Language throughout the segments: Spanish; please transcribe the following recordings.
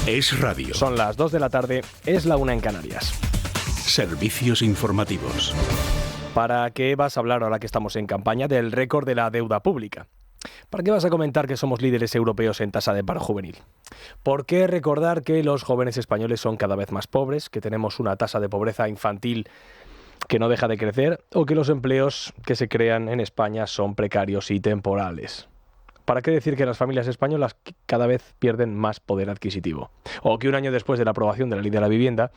Es radio. Son las 2 de la tarde, es la 1 en Canarias. Servicios informativos. ¿Para qué vas a hablar ahora que estamos en campaña del récord de la deuda pública? ¿Para qué vas a comentar que somos líderes europeos en tasa de paro juvenil? ¿Por qué recordar que los jóvenes españoles son cada vez más pobres, que tenemos una tasa de pobreza infantil que no deja de crecer o que los empleos que se crean en España son precarios y temporales? ¿Para qué decir que las familias españolas cada vez pierden más poder adquisitivo? O que un año después de la aprobación de la Ley de la Vivienda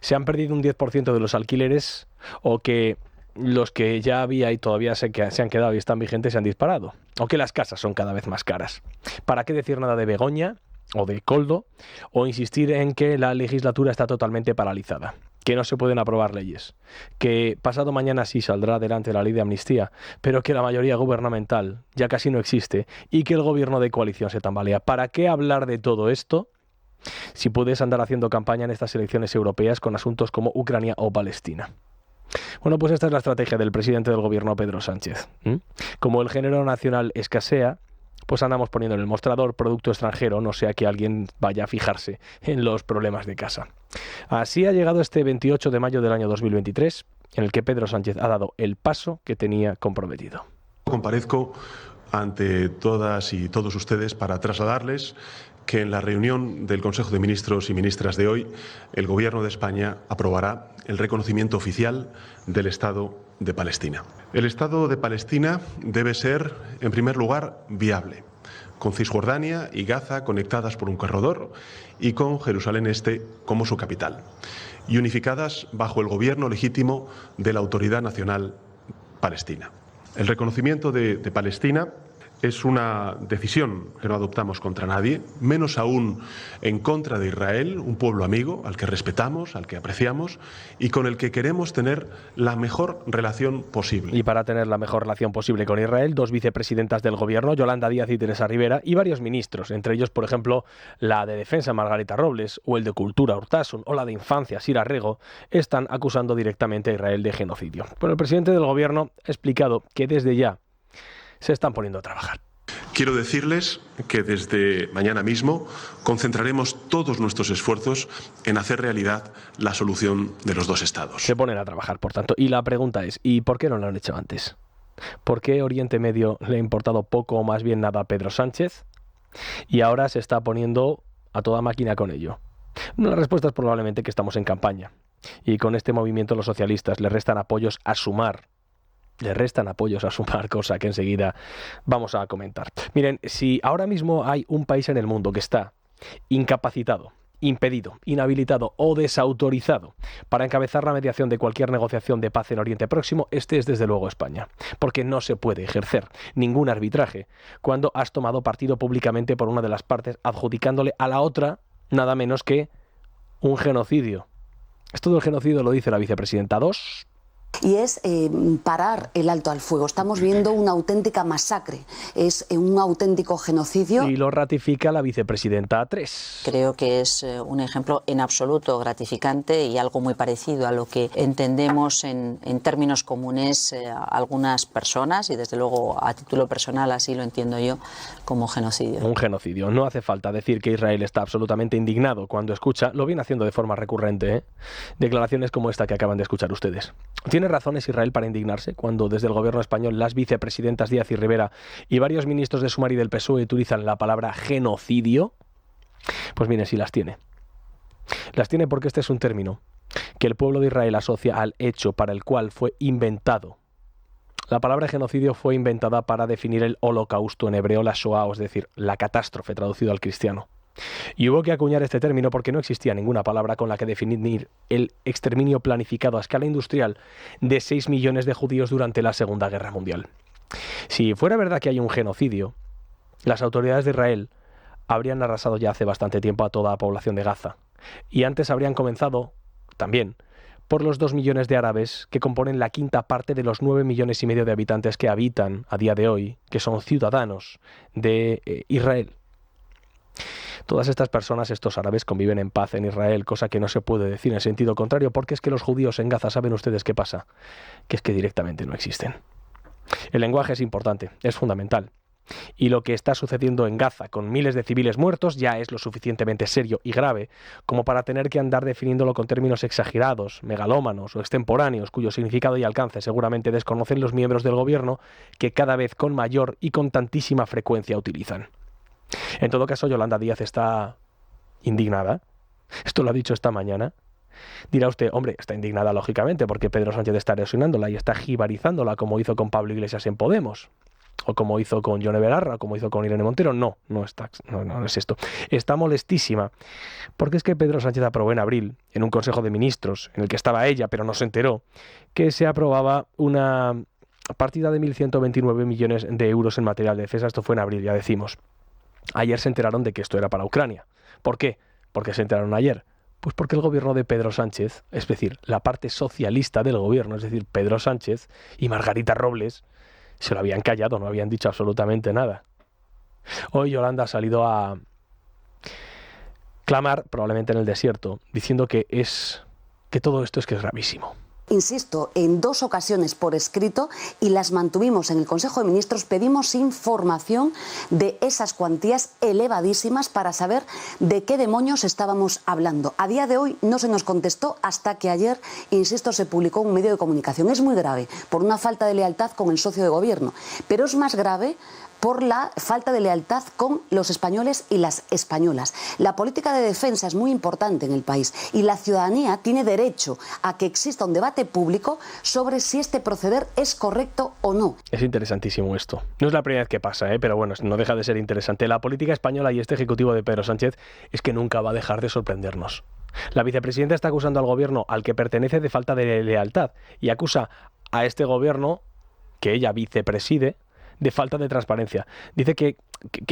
se han perdido un 10% de los alquileres, o que los que ya había y todavía se han quedado y están vigentes se han disparado, o que las casas son cada vez más caras. ¿Para qué decir nada de Begoña o de Koldo, o insistir en que la legislatura está totalmente paralizada, que no se pueden aprobar leyes, que pasado mañana sí saldrá adelante la ley de amnistía, pero que la mayoría gubernamental ya casi no existe y que el gobierno de coalición se tambalea? ¿Para qué hablar de todo esto si puedes andar haciendo campaña en estas elecciones europeas con asuntos como Ucrania o Palestina? Bueno, pues esta es la estrategia del presidente del gobierno, Pedro Sánchez. Como el género nacional escasea, pues andamos poniendo en el mostrador producto extranjero, no sea que alguien vaya a fijarse en los problemas de casa. Así ha llegado este 28 de mayo del año 2023, en el que Pedro Sánchez ha dado el paso que tenía comprometido. Comparezco ante todas y todos ustedes para trasladarles que en la reunión del Consejo de Ministros y Ministras de hoy, el Gobierno de España aprobará el reconocimiento oficial del Estado de Palestina. El Estado de Palestina debe ser, en primer lugar, viable, con Cisjordania y Gaza conectadas por un corredor y con Jerusalén Este como su capital, y unificadas bajo el gobierno legítimo de la Autoridad Nacional Palestina. El reconocimiento de Palestina es una decisión que no adoptamos contra nadie, menos aún en contra de Israel, un pueblo amigo al que respetamos, al que apreciamos y con el que queremos tener la mejor relación posible. Y para tener la mejor relación posible con Israel, dos vicepresidentas del gobierno, Yolanda Díaz y Teresa Rivera, y varios ministros, entre ellos, por ejemplo, la de Defensa, Margarita Robles, o el de Cultura, Urtasun, o la de Infancia, Sira Rego, están acusando directamente a Israel de genocidio. Pero el presidente del gobierno ha explicado que desde ya se están poniendo a trabajar. Quiero decirles que desde mañana mismo concentraremos todos nuestros esfuerzos en hacer realidad la solución de los dos estados. Se ponen a trabajar, por tanto. Y la pregunta es, ¿y por qué no lo han hecho antes? ¿Por qué Oriente Medio le ha importado poco o más bien nada a Pedro Sánchez y ahora se está poniendo a toda máquina con ello? La respuesta es probablemente que estamos en campaña y con este movimiento los socialistas le restan apoyos a sumar, cosa que enseguida vamos a comentar. Miren, si ahora mismo hay un país en el mundo que está incapacitado, impedido, inhabilitado o desautorizado para encabezar la mediación de cualquier negociación de paz en Oriente Próximo, este es desde luego España, porque no se puede ejercer ningún arbitraje cuando has tomado partido públicamente por una de las partes, adjudicándole a la otra nada menos que un genocidio. Esto del genocidio lo dice la vicepresidenta 2. Y es parar el alto al fuego. Estamos viendo una auténtica masacre, es un auténtico genocidio. Y lo ratifica la vicepresidenta 3. Creo que es un ejemplo en absoluto gratificante y algo muy parecido a lo que entendemos en términos comunes algunas personas, y desde luego a título personal así lo entiendo yo, como genocidio. Un genocidio. No hace falta decir que Israel está absolutamente indignado cuando escucha, lo viene haciendo de forma recurrente, declaraciones como esta que acaban de escuchar ustedes. ¿Tiene razones Israel para indignarse cuando desde el gobierno español las vicepresidentas Díaz y Rivera y varios ministros de Sumar y del PSOE utilizan la palabra genocidio? Pues miren, sí las tiene. Las tiene porque este es un término que el pueblo de Israel asocia al hecho para el cual fue inventado. La palabra genocidio fue inventada para definir el holocausto en hebreo, la Shoah, es decir, la catástrofe traducido al cristiano. Y hubo que acuñar este término porque no existía ninguna palabra con la que definir el exterminio planificado a escala industrial de 6 millones de judíos durante la Segunda Guerra Mundial. Si fuera verdad que hay un genocidio, las autoridades de Israel habrían arrasado ya hace bastante tiempo a toda la población de Gaza. Y antes habrían comenzado, también, por los 2 millones de árabes que componen la quinta parte de los 9 millones y medio de habitantes que habitan a día de hoy, que son ciudadanos de Israel. Todas estas personas, estos árabes, conviven en paz en Israel, cosa que no se puede decir en sentido contrario, porque es que los judíos en Gaza, ¿saben ustedes qué pasa? Que es que directamente no existen. El lenguaje es importante, es fundamental. Y lo que está sucediendo en Gaza, con miles de civiles muertos, ya es lo suficientemente serio y grave como para tener que andar definiéndolo con términos exagerados, megalómanos o extemporáneos, cuyo significado y alcance seguramente desconocen los miembros del gobierno, que cada vez con mayor y con tantísima frecuencia utilizan. En todo caso, Yolanda Díaz está indignada. Esto lo ha dicho esta mañana. Dirá usted, hombre, está indignada lógicamente porque Pedro Sánchez está erosionándola y está jibarizándola como hizo con Pablo Iglesias en Podemos, o como hizo con Yone Belarra, o como hizo con Irene Montero. No es esto. Está molestísima porque es que Pedro Sánchez aprobó en abril, en un Consejo de Ministros, en el que estaba ella, pero no se enteró, que se aprobaba una partida de 1.129 millones de euros en material de defensa. Esto fue en abril, ya decimos. Ayer se enteraron de que esto era para Ucrania. ¿Por qué? ¿Por qué se enteraron ayer? Pues porque el gobierno de Pedro Sánchez, es decir, la parte socialista del gobierno, es decir, Pedro Sánchez y Margarita Robles, se lo habían callado, no habían dicho absolutamente nada. Hoy Yolanda ha salido a clamar, probablemente en el desierto, diciendo que todo esto es gravísimo. Insisto, en 2 ocasiones por escrito, y las mantuvimos en el Consejo de Ministros, pedimos información de esas cuantías elevadísimas para saber de qué demonios estábamos hablando. A día de hoy no se nos contestó hasta que ayer, insisto, se publicó un medio de comunicación. Es muy grave por una falta de lealtad con el socio de gobierno, pero es más grave por la falta de lealtad con los españoles y las españolas. La política de defensa es muy importante en el país y la ciudadanía tiene derecho a que exista un debate público sobre si este proceder es correcto o no. Es interesantísimo esto. No es la primera vez que pasa, pero bueno, no deja de ser interesante. La política española y este ejecutivo de Pedro Sánchez es que nunca va a dejar de sorprendernos. La vicepresidenta está acusando al gobierno al que pertenece de falta de lealtad y acusa a este gobierno, que ella vicepreside, de falta de transparencia. Dice que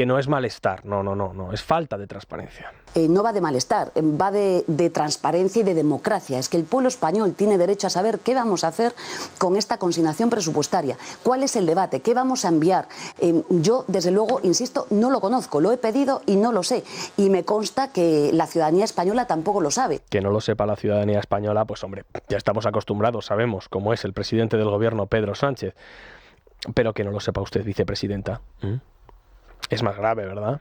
no es malestar, no, es falta de transparencia. No va de malestar, va de transparencia y de democracia. Es que el pueblo español tiene derecho a saber qué vamos a hacer con esta consignación presupuestaria, cuál es el debate, qué vamos a enviar. Yo, desde luego, insisto, no lo conozco, lo he pedido y no lo sé. Y me consta que la ciudadanía española tampoco lo sabe. Que no lo sepa la ciudadanía española, pues hombre, ya estamos acostumbrados, sabemos cómo es el presidente del gobierno, Pedro Sánchez. Pero que no lo sepa usted, vicepresidenta. Es más grave, ¿verdad?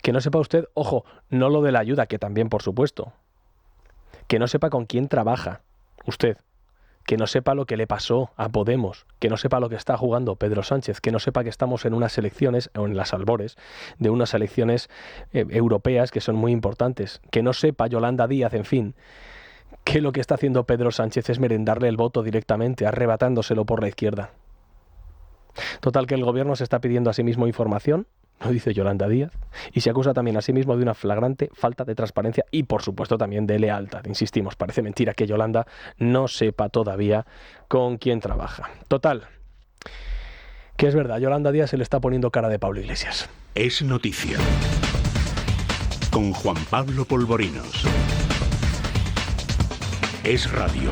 Que no sepa usted, ojo, no lo de la ayuda, que también, por supuesto. Que no sepa con quién trabaja usted. Que no sepa lo que le pasó a Podemos. Que no sepa lo que está jugando Pedro Sánchez. Que no sepa que estamos en unas elecciones, o en las albores, de unas elecciones europeas que son muy importantes. Que no sepa Yolanda Díaz, en fin, que lo que está haciendo Pedro Sánchez es merendarle el voto directamente, arrebatándoselo por la izquierda. Total, que el gobierno se está pidiendo a sí mismo información, lo dice Yolanda Díaz, y se acusa también a sí mismo de una flagrante falta de transparencia y, por supuesto, también de lealtad. Insistimos, parece mentira que Yolanda no sepa todavía con quién trabaja. Total, que es verdad, Yolanda Díaz se le está poniendo cara de Pablo Iglesias. Es noticia. Con Juan Pablo Polvorinos. Es radio.